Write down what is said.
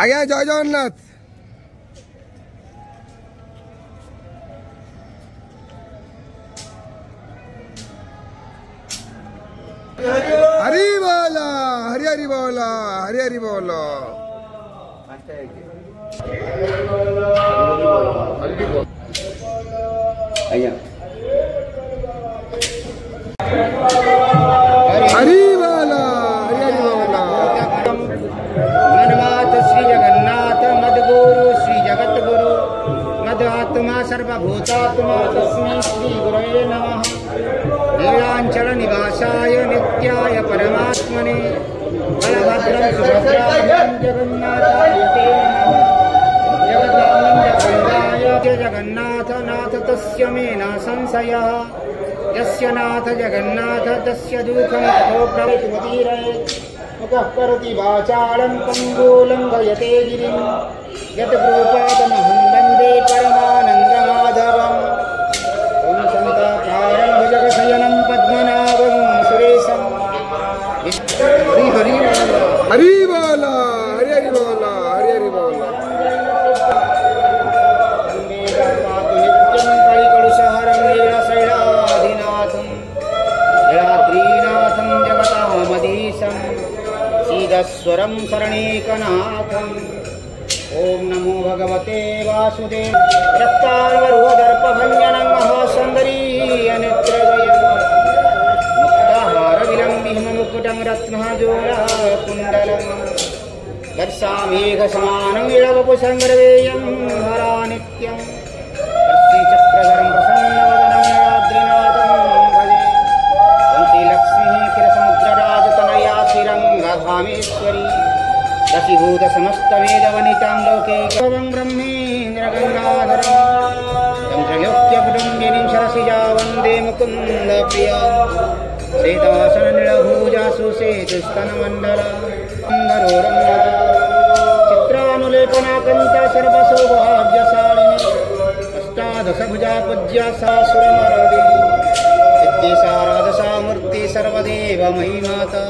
ଆଜ୍ଞା ଜୟ ଜଗନ୍ନାଥ। हरि बोल हरि हरि बोल हरि हरि बोल। हरि बोल हरि हरि बोल। मनमात श्री जगन्नाथ मद्गुरु श्री जगत गुरु मदात्मा सर्वभूतात्मा तस्मै श्री गुरवे नमः। नीलांचल निवासाय नित्याय परमात्मने बलभद्रं सुभद्राभ्यां जगन्नाथाय ते नमः। जगदानन्दकन्दाय जगन्नाथ नाथ तस्य मे न संशयः। यस्य नाथ जगन्नाथ तस्य दुःखं ततो प्रवितुमतीरयेत्। मुखः करोति वाचालं पङ्गुलं गयते गिरिं यत्कृपातमहं वन्दे परमानन्दमाधवम्। ॐ शान्ताकारं भुजगशयनं पद्मनाभं सुरेशं। हरि हरि हरि बोल हरि हरि बोल हरि हरि बोल। पातु नित्यं कलिकलुषहरं लीलाशैलाधिनाथं जलाद्रीनाथं जगतामधीशं सीदस्वरं शरणैकनाथम्। ॐ नमो भगवते वासुदेव रक्तार्वरुहदर्पभञ्जनं महासुन्दरीयनेत्रद्वयं मुक्ताहारविलम्बितमुकुटं रत्नजोलकुण्डलं वर्षामेघसमानं इळवपुसङ्ग्रवेयं हरानित्यं श्रीचक्रधरं प्रसन्नवदनं नीलाद्रिनाथं भजे। ॐ श्रीलक्ष्मीः क्षीरसमुद्रराजतनया श्रीरङ्गधामेश्वरी दशीभूत समस्तवेदवनितां लोकैकं ब्रह्मेन्द्रगङ्गाधरं चन्द्रलोक्यकुटुम्बिनीं सरसिजा वन्दे मुकुन्दप्रिया। श्वेतासननीलभुजा सुसेतुस्तनमण्डला चित्रानुलेपनाकन्ता सर्वसौभाग्यशालिनी अष्टादशभुजा पूज्या सा सुरमरदिनी विद्येशा राजसा मूर्ति सर्वदेवमयी माता।